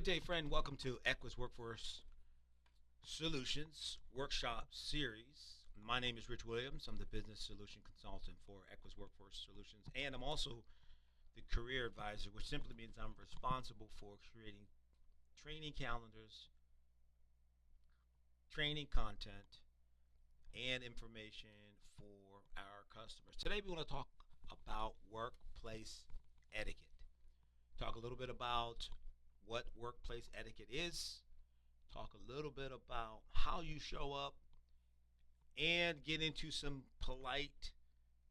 Great day, friend. Welcome to Equus Workforce Solutions Workshop Series. My name is Rich Williams. I'm the business solution consultant for Equus Workforce Solutions, and I'm also the career advisor, which simply means I'm responsible for creating training calendars, training content, and information for our customers. Today, we want to talk about workplace etiquette. Talk a little bit about what workplace etiquette is, talk a little bit about how you show up, and get into some polite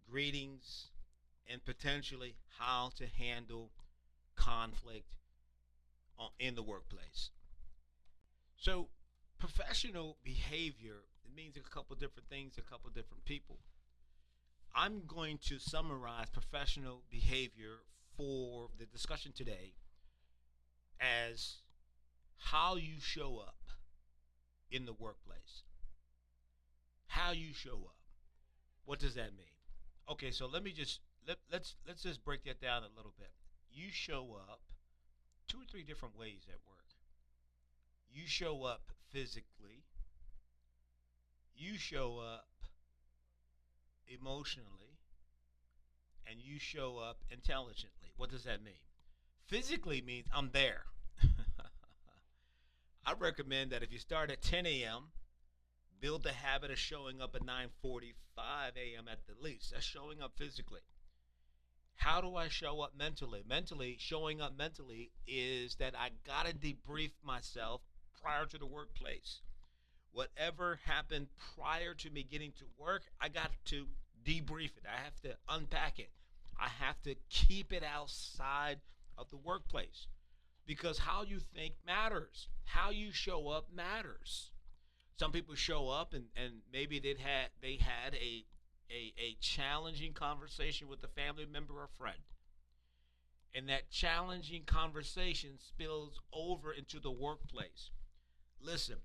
greetings and potentially how to handle conflict in the workplace. So, professional behavior, it means a couple different things, a couple different people. I'm going to summarize professional behavior for the discussion today as how you show up in the workplace. How you show up. What does that mean? Okay, so let's just break that down a little bit. You show up two or three different ways at work. You show up physically. You show up emotionally, and you show up intelligently. What does that mean? Physically means I'm there. I recommend that if you start at 10 a.m., build the habit of showing up at 9:45 a.m. at the least. That's showing up physically. How do I show up mentally? Showing up mentally is that I got to debrief myself prior to the workplace. Whatever happened prior to me getting to work, I got to debrief it. I have to unpack it. I have to keep it outside of the workplace because how you think matters. How you show up matters. Some people show up and maybe they had a challenging conversation with a family member or friend. And that challenging conversation spills over into the workplace. Listen,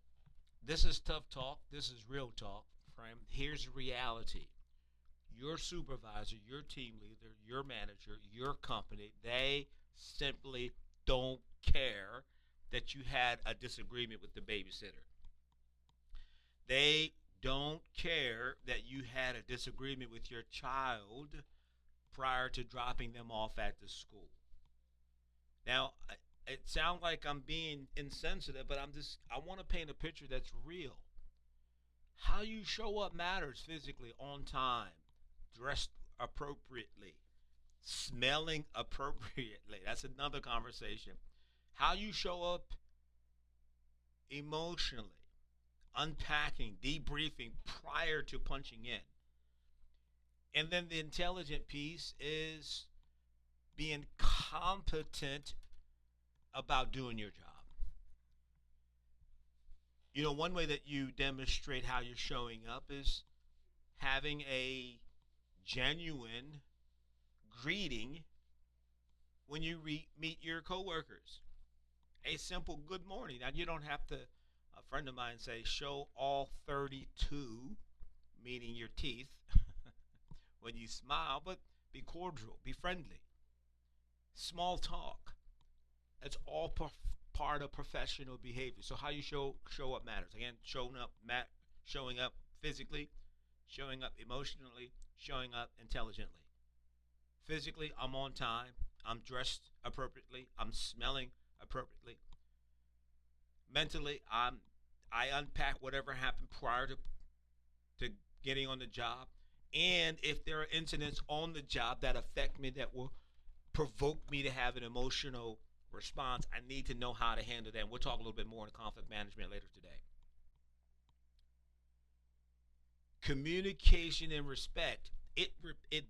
this is tough talk. This is real talk, friend. Here's the reality. Your supervisor, your team leader, your manager, your company, they simply don't care that you had a disagreement with the babysitter. They don't care that you had a disagreement with your child prior to dropping them off at the school. Now, it sounds like I'm being insensitive, but I want to paint a picture that's real. How you show up matters physically, on time, dressed appropriately, smelling appropriately. That's another conversation. How you show up emotionally, unpacking, debriefing prior to punching in. And then the intelligent piece is being competent about doing your job. One way that you demonstrate how you're showing up is having a genuine greeting when you meet your coworkers. A simple good morning. Now, you don't have to, a friend of mine say, show all 32, meaning your teeth, when you smile, but be cordial, be friendly. Small talk. That's all part of professional behavior. So how you show up matters. Again, showing up physically, showing up emotionally, showing up intelligently. Physically, I'm on time. I'm dressed appropriately. I'm smelling appropriately. Mentally, I unpack whatever happened prior to getting on the job. And if there are incidents on the job that affect me that will provoke me to have an emotional response, I need to know how to handle that. And we'll talk a little bit more on conflict management later today. Communication and respect, it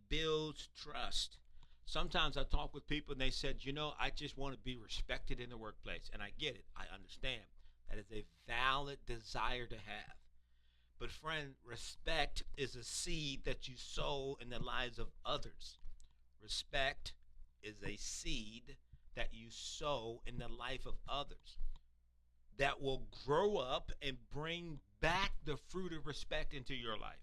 builds trust. Sometimes I talk with people and they said, I just want to be respected in the workplace. And I get it. I understand. That is a valid desire to have. But friend, respect is a seed that you sow in the lives of others. Respect is a seed that you sow in the life of others that will grow up and bring back the fruit of respect into your life.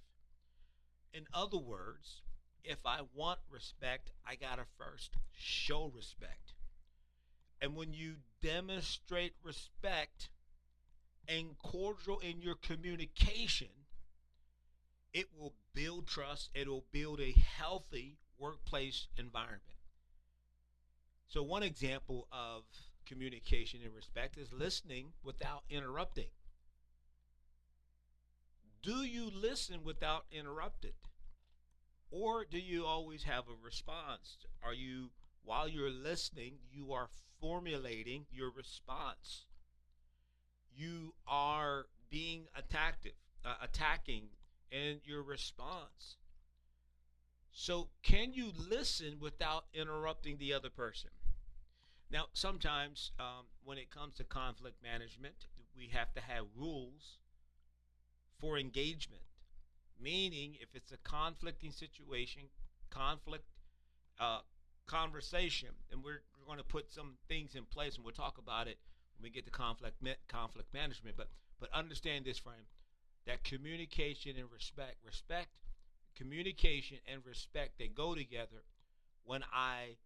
In other words, if I want respect, I gotta first show respect. And when you demonstrate respect and cordial in your communication, it will build trust. It will build a healthy workplace environment. So, one example of communication and respect is listening without interrupting. Do you listen without interrupted? Or do you always have a response? Are you, while you're listening, you are formulating your response? You are being attacking in your response. So, can you listen without interrupting the other person? Now, sometimes when it comes to conflict management, we have to have rules for engagement. Meaning, if it's a conflicting situation, conflict uh, conversation, and we're going to put some things in place, and we'll talk about it when we get to conflict management. But understand this, frame, that communication and communication and respect, they go together. When I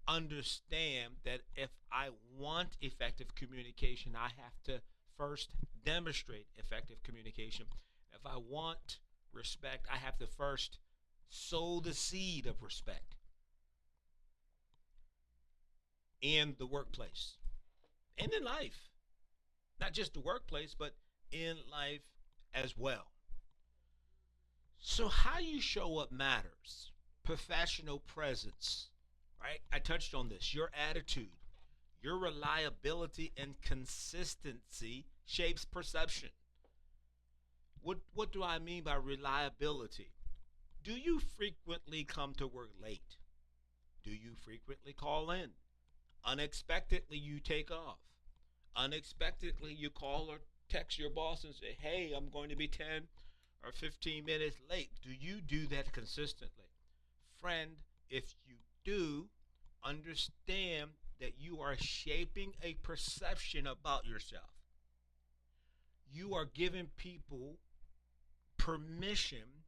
understand that if I want effective communication, I have to first demonstrate effective communication. If I want respect, I have to first sow the seed of respect in the workplace and in life. Not just the workplace, but in life as well. So, how you show up matters. Professional presence, right? I touched on this. Your attitude, your reliability, and consistency shapes perception. What do I mean by reliability? Do you frequently come to work late? Do you frequently call in? Unexpectedly, you take off. Unexpectedly, you call or text your boss and say, hey, I'm going to be 10 or 15 minutes late. Do you do that consistently? Friend, if you do, understand that you are shaping a perception about yourself. You are giving people permission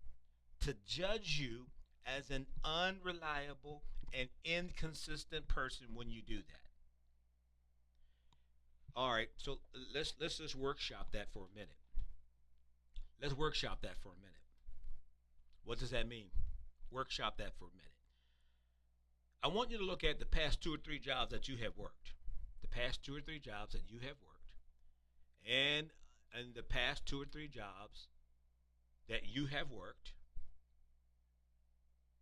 to judge you as an unreliable and inconsistent person when you do that. All right, so let's just workshop that for a minute. Let's workshop that for a minute. What does that mean? Workshop that for a minute. I want you to look at the past 2 or 3 jobs that you have worked. The past 2 or 3 jobs that you have worked. And the past 2 or 3 jobs that you have worked,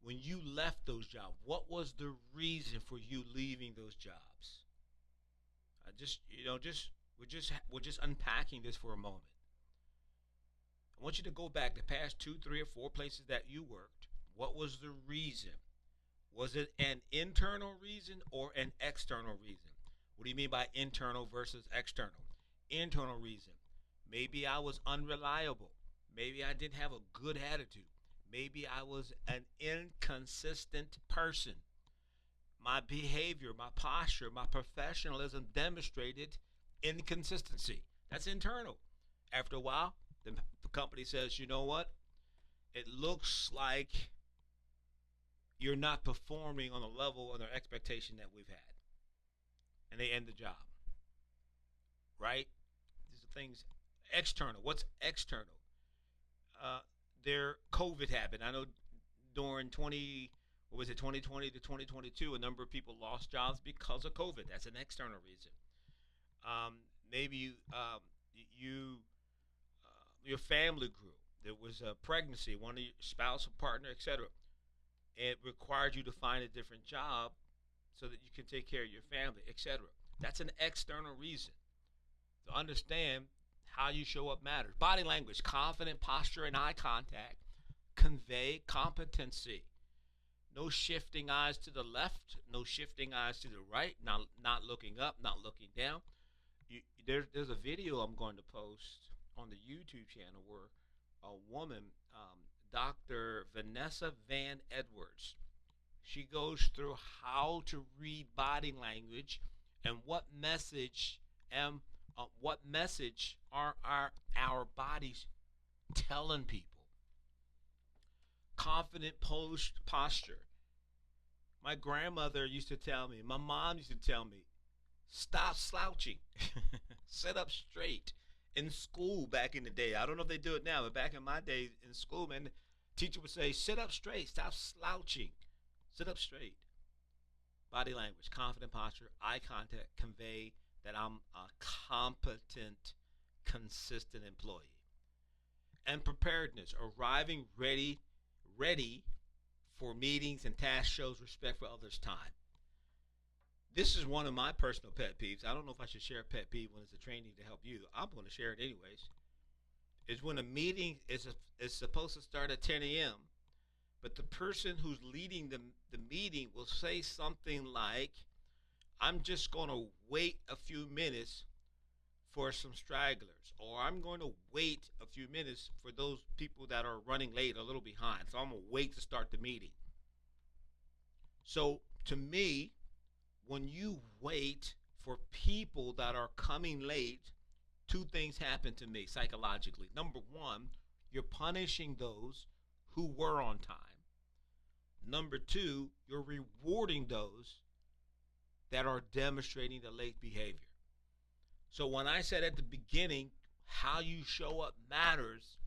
when you left those jobs, what was the reason for you leaving those jobs? I just, we're just unpacking this for a moment. I want you to go back the past 2, 3, or 4 places that you worked. What was the reason? Was it an internal reason or an external reason? What do you mean by internal versus external? Internal reason. Maybe I was unreliable. Maybe I didn't have a good attitude. Maybe I was an inconsistent person. My behavior, my posture, my professionalism demonstrated inconsistency. That's internal. After a while, the company says, you know what? It looks like you're not performing on the level or the expectation that we've had. And they end the job. Right? These are things external. What's external? Their COVID happened. I know during 2020 to 2022, a number of people lost jobs because of COVID. That's an external reason. Maybe your family grew. There was a pregnancy, one of your spouse or partner, etc. It required you to find a different job so that you can take care of your family, etc. That's an external reason. To understand how you show up matters. Body language, confident posture and eye contact convey competency. No shifting eyes to the left, no shifting eyes to the right, not looking up, not looking down. There's a video I'm going to post on the YouTube channel where a woman, Dr. Vanessa Van Edwards, she goes through how to read body language and what message are our bodies telling people. Confident posture. My grandmother used to tell me, my mom used to tell me, Stop slouching. Sit up straight. In school back in the day, I don't know if they do it now, but back in my day in school, man, the teacher would say, sit up straight. Stop slouching. Sit up straight. Body language, confident posture, eye contact convey that I'm a competent, consistent employee. And preparedness, arriving ready for meetings and tasks shows respect for others' time. This is one of my personal pet peeves. I don't know if I should share a pet peeve when it's a training to help you. I'm going to share it anyways. Is when a meeting is supposed to start at 10 a.m., but the person who's leading the meeting will say something like, I'm just going to wait a few minutes for some stragglers, or I'm going to wait a few minutes for those people that are running late, a little behind. So I'm going to wait to start the meeting. So to me, when you wait for people that are coming late, two things happen to me psychologically. Number one, you're punishing those who were on time. Number two, you're rewarding those that are demonstrating the late behavior. So when I said at the beginning, how you show up matters,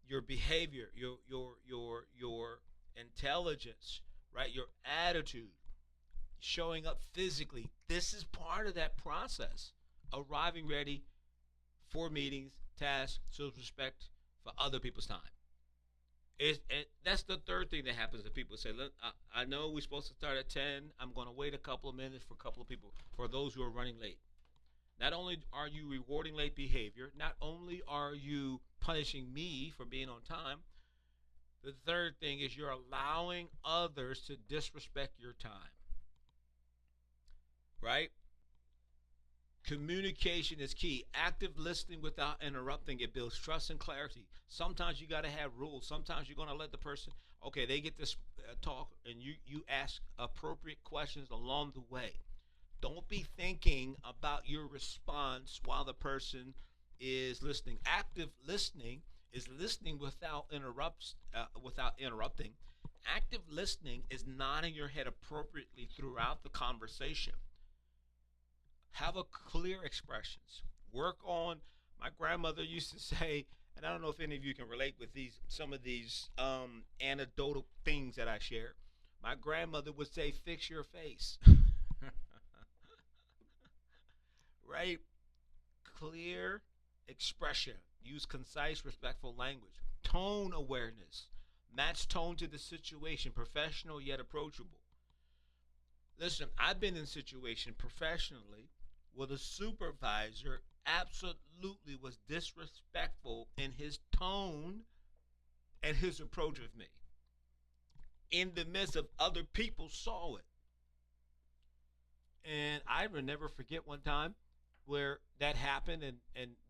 your behavior, your intelligence, right? Your attitude, showing up physically. This is part of that process. Arriving ready for meetings, tasks, shows respect for other people's time. That's the third thing that happens if people say, look, I know we're supposed to start at 10. I'm going to wait a couple of minutes for a couple of people, for those who are running late. Not only are you rewarding late behavior, not only are you punishing me for being on time, the third thing is you're allowing others to disrespect your time. Right? Communication is key. Active listening without interrupting, it builds trust and clarity. Sometimes you got to have rules. Sometimes you're going to let the person, okay, they get this talk, and you ask appropriate questions along the way. Don't be thinking about your response while the person is listening. Active listening is listening without interrupting. Active listening is nodding your head appropriately throughout the conversation. Have a clear expressions. Work on. My grandmother used to say, and I don't know if any of you can relate with some of these anecdotal things that I share. My grandmother would say, "Fix your face." Right? Clear expression. Use concise, respectful language. Tone awareness. Match tone to the situation. Professional yet approachable. Listen, I've been in a situation professionally where the supervisor absolutely was disrespectful in his tone and his approach with me. In the midst of other people saw it. And I will never forget one time where that happened, and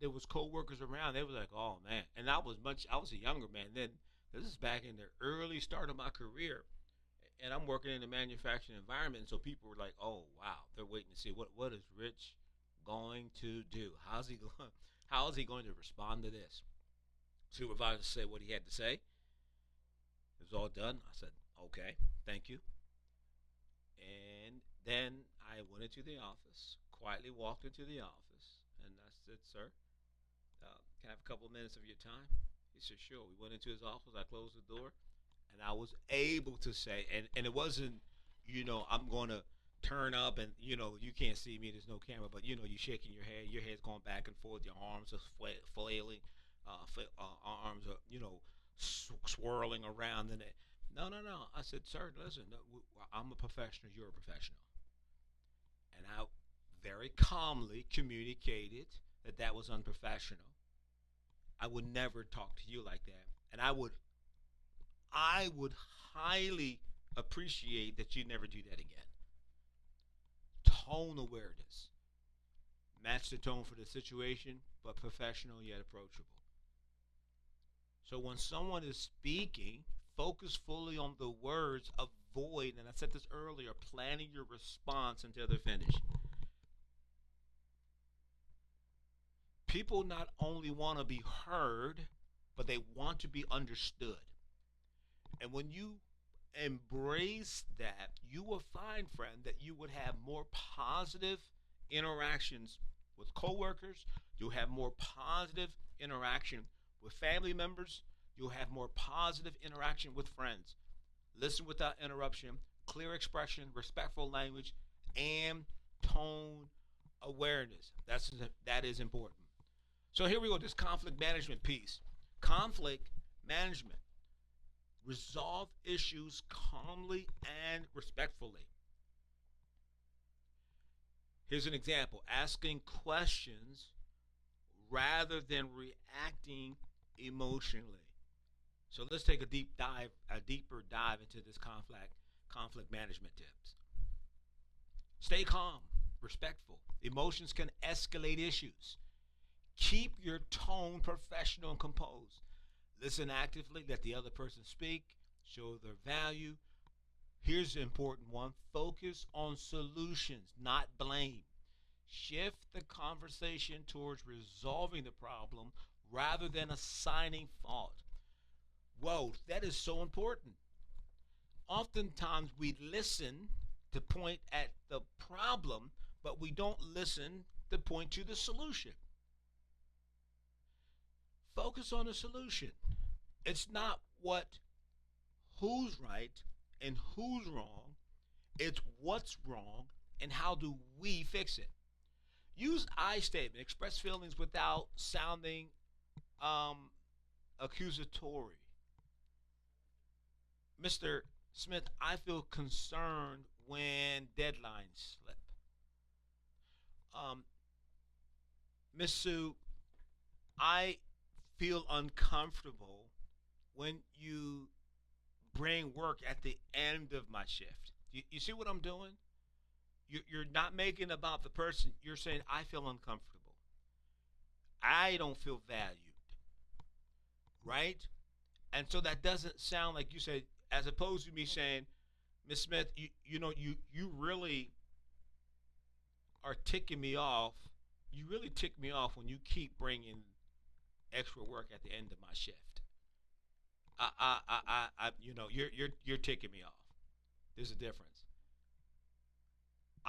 there was co-workers around. They were like, oh man. And I was a younger man then. This is back in the early start of my career. And I'm working in a manufacturing environment, so people were like, "Oh wow," they're waiting to see what is Rich going to do? How is he going to respond to this? Supervisor said what he had to say. It was all done. I said, "Okay, thank you." And then I went into the office, quietly walked into the office, and I said, "Sir, can I have a couple of minutes of your time?" He said, "Sure." We went into his office. I closed the door, and I was able to say, and it wasn't, I'm going to turn up and, you can't see me, there's no camera, but, you're shaking your head's going back and forth, your arms are flailing, arms are, swirling around. And no, no, no. I said, "Sir, listen, no, I'm a professional, you're a professional." And I very calmly communicated that was unprofessional. I would never talk to you like that. And I would highly appreciate that you never do that again. Tone awareness. Match the tone for the situation, but professional yet approachable. So when someone is speaking, focus fully on the words. Avoid, and I said this earlier, planning your response until they're finished. People not only want to be heard, but they want to be understood. And when you embrace that, you will find, friend, that you would have more positive interactions with coworkers. You'll have more positive interaction with family members. You'll have more positive interaction with friends. Listen without interruption, clear expression, respectful language, and tone awareness. That is important. So here we go. This conflict management piece. Conflict management. Resolve issues calmly and respectfully. Here's an example: asking questions rather than reacting emotionally. So let's take a deeper dive into this conflict management tips. Stay calm, respectful. Emotions can escalate issues. Keep your tone professional and composed. Listen actively, let the other person speak, show their value. Here's the important one: focus on solutions, not blame. Shift the conversation towards resolving the problem rather than assigning fault. Whoa, that is so important. Oftentimes we listen to point at the problem, but we don't listen to point to the solution. Focus on the solution. It's not who's right and who's wrong. It's what's wrong and how do we fix it. Use I statement. Express feelings without sounding um, accusatory. Mr. Smith, I feel concerned when deadlines slip. Um, Miss Sue, I feel uncomfortable when you bring work at the end of my shift. You see what I'm doing? You're not making it about the person. You're saying, I feel uncomfortable. I don't feel valued, right? And so that doesn't sound like you said, as opposed to me saying, Miss Smith, you really are ticking me off. You really tick me off when you keep bringing extra work at the end of my shift. You're ticking me off. There's a difference.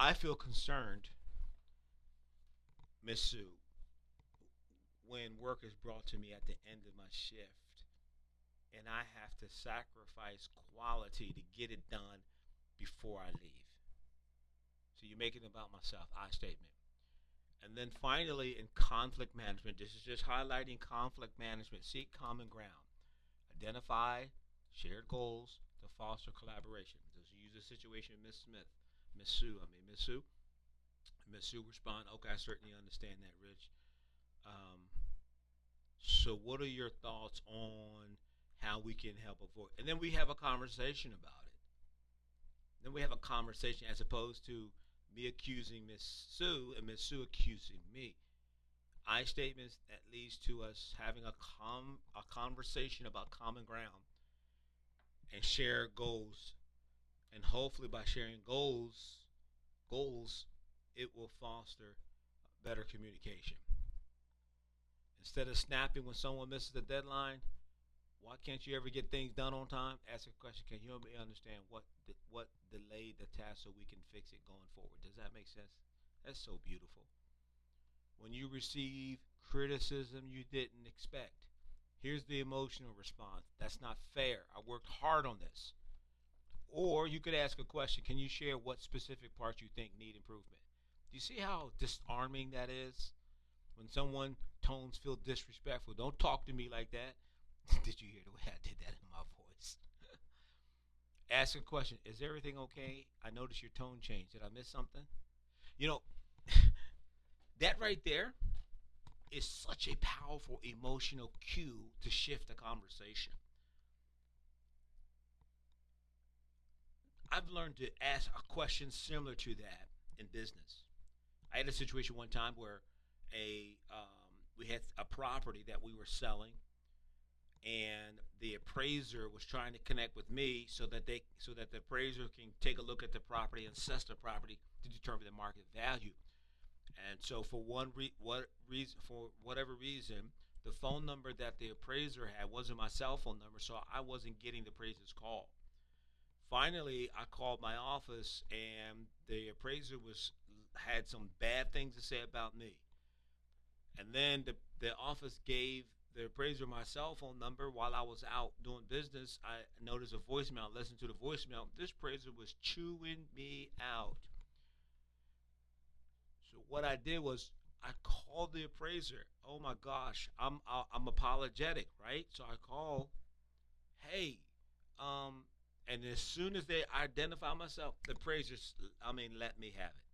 I feel concerned, Miss Sue, when work is brought to me at the end of my shift, and I have to sacrifice quality to get it done before I leave. So you're making it about myself. I statement. And then finally, in conflict management, this is just highlighting conflict management. Seek common ground. Identify shared goals to foster collaboration. Does you use a situation, Miss Smith, Miss Sue. Miss Sue respond, okay, I certainly understand that, Rich. Um, so what are your thoughts on how we can help avoid? And then we have a conversation about it. Then we have a conversation as opposed to me accusing Miss Sue and Miss Sue accusing me. I statements that leads to us having a conversation about common ground and share goals. And hopefully by sharing goals, it will foster better communication. Instead of snapping when someone misses the deadline, why can't you ever get things done on time? Ask a question. Can you help me understand what delayed the task so we can fix it going forward? Does that make sense? That's so beautiful. When you receive criticism you didn't expect, here's the emotional response. That's not fair. I worked hard on this. Or you could ask a question. Can you share what specific parts you think need improvement? Do you see how disarming that is? When someone tones feel disrespectful, don't talk to me like that. Did you hear the way I did that in my voice? Ask a question. Is everything okay? I noticed your tone changed. Did I miss something? You know, that right there is such a powerful emotional cue to shift the conversation. I've learned to ask a question similar to that in business. I had a situation one time where we had a property that we were selling, and the appraiser was trying to connect with me so that the appraiser can take a look at the property and assess the property to determine the market value. And so for whatever reason, the phone number that the appraiser had wasn't my cell phone number, so I wasn't getting the appraiser's call. Finally, I called my office, and the appraiser was had some bad things to say about me. And then the office gave the appraiser my cell phone number while I was out doing business. I noticed a voicemail. Listened to the voicemail. This appraiser was chewing me out. So what I did was I called the appraiser. Oh my gosh, I'm apologetic, right? So I called, hey, um, and as soon as they identify myself, the appraiser, let me have it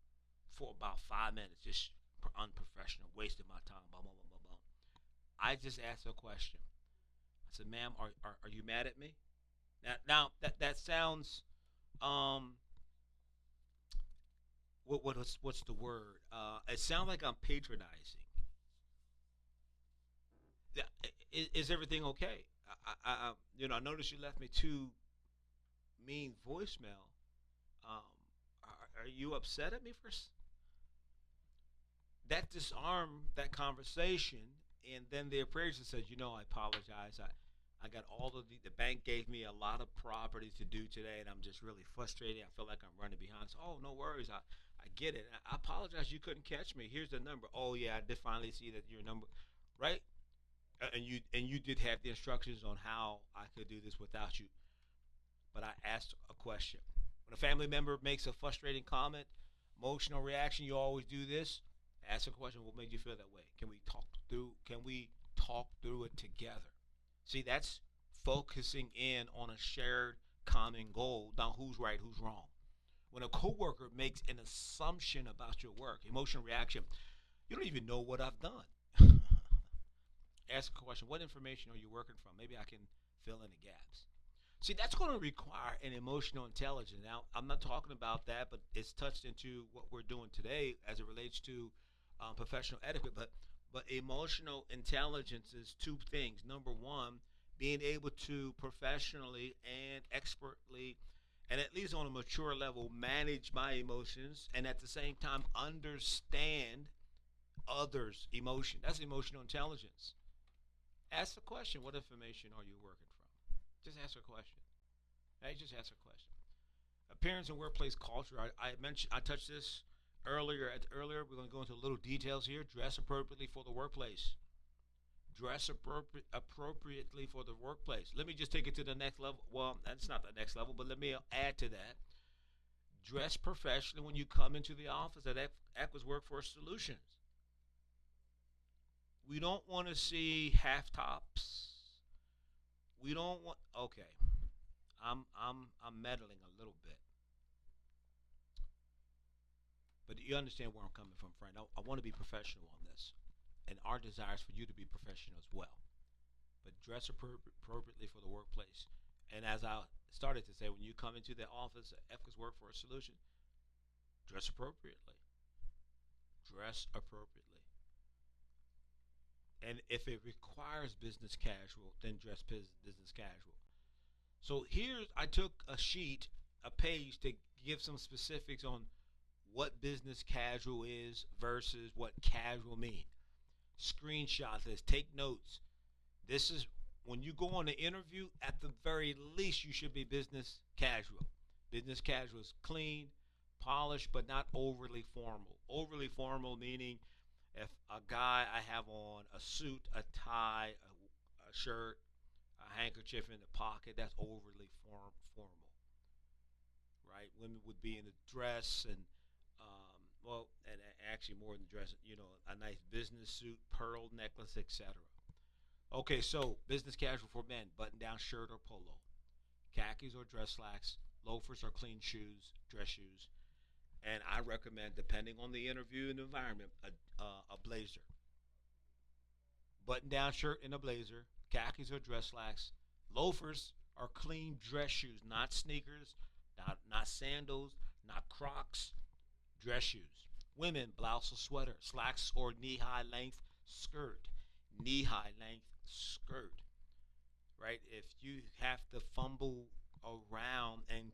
for about 5 minutes, just unprofessional, wasting my time. Blah, blah, blah, blah, blah. I just asked a question. I said, "Ma'am, are you mad at me?" Now that sounds um what's the word? It sounds like I'm patronizing. Yeah, is everything okay? I noticed you left me two mean voicemail. Um, are you upset at me for that? Disarmed that conversation, and then the appraiser says, I apologize. I got all of the bank gave me a lot of property to do today, and I'm just really frustrated. I feel like I'm running behind. So, oh, no worries. I get it. I apologize. You couldn't catch me. Here's the number. Oh yeah, I did finally see that your number, right? And you did have the instructions on how I could do this without you. But I asked a question. When a family member makes a frustrating comment, emotional reaction, you always do this. Ask a question. What made you feel that way? Can we talk through? Can we talk through it together? See, that's focusing in on a shared common goal. Now, who's right? Who's wrong? When a coworker makes an assumption about your work, emotional reaction, you don't even know what I've done. Ask a question. What information are you working from? Maybe I can fill in the gaps. See, that's going to require an emotional intelligence. Now, I'm not talking about that, but it's touched into what we're doing today as it relates to professional etiquette. But emotional intelligence is two things. Number one, being able to professionally and expertly, and at least on a mature level, manage my emotions, and at the same time understand others' emotion. That's emotional intelligence. Ask the question: what information are you working from? Just ask a question. Hey, just ask a question. Appearance and workplace culture. I mentioned, I touched this earlier. We're going to go into little details here. Dress appropriately for the workplace. Dress appropriately for the workplace. Let me just take it to the next level. Well, that's not the next level, but let me add to that. Dress professionally when you come into the office at Equus Workforce Solutions. We don't want to see half tops. We don't want. Okay, I'm meddling a little bit, but you understand where I'm coming from, friend. I want to be professional on this, and our desire is for you to be professional as well. But dress appropriately for the workplace. And as I started to say, when you come into the office at Equus Workforce Solution, dress appropriately. Dress appropriately. And if it requires business casual, then dress business casual. So here I took a sheet, a page to give some specifics on what business casual is versus what casual mean. Screenshot this, take notes. This is when you go on an interview, at the very least you should be business casual. Business casual is clean, polished, but not overly formal. Overly formal meaning if a guy I have on a suit, a tie, a shirt, a handkerchief in the pocket, that's overly formal, right? Women would be in a dress and and actually more than dress, a nice business suit, pearl necklace, etc. Okay, so business casual for men, button-down shirt or polo, khakis or dress slacks, loafers or clean shoes, dress shoes, and I recommend, depending on the interview and environment, a blazer. Button down shirt and a blazer, khakis or dress slacks, loafers or clean dress shoes, not sneakers, not sandals, not Crocs, dress shoes. Women, blouse or sweater, slacks or knee high length skirt, knee high length skirt, right? If you have to fumble around and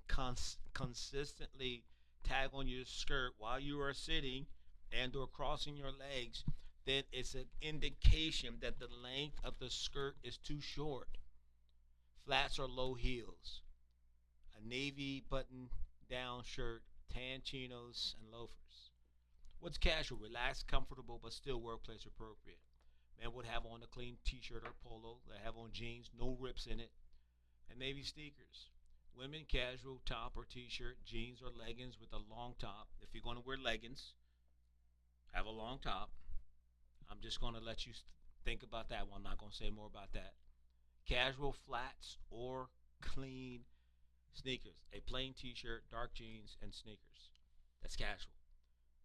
consistently tag on your skirt while you are sitting and or crossing your legs, then it's an indication that the length of the skirt is too short. Flats or low heels. A a navy button down shirt, tan chinos, and loafers. What's casual? Relaxed, comfortable, but still workplace appropriate. Men would have on a clean t-shirt or polo. They have on jeans, no rips in it, and maybe sneakers. Women casual top or t-shirt, jeans or leggings with a long top. If you're going to wear leggings, have a long top. I'm just going to let you think about that one. I'm not going to say more about that. Casual flats or clean sneakers. A plain t-shirt, dark jeans, and sneakers. That's casual.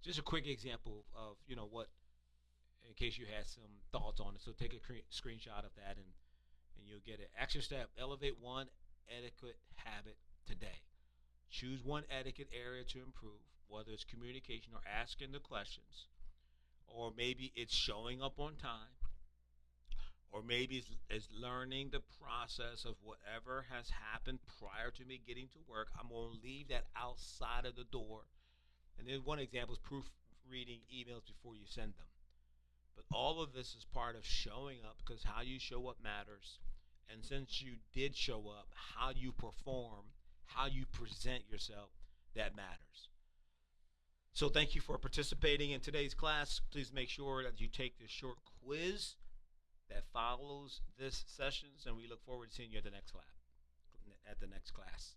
Just a quick example of what, in case you had some thoughts on it. So take a screenshot of that and you'll get it. Action step: elevate one etiquette habit today. Choose one etiquette area to improve, whether it's communication or asking the questions, or maybe it's showing up on time, or maybe it's learning the process of whatever has happened prior to me getting to work. I'm going to leave that outside of the door. And then one example is proofreading emails before you send them. But all of this is part of showing up, because how you show up matters. And since you did show up, how you perform, how you present yourself, that matters. So thank you for participating in today's class. Please make sure that you take this short quiz that follows this sessions, and we look forward to seeing you at the next class.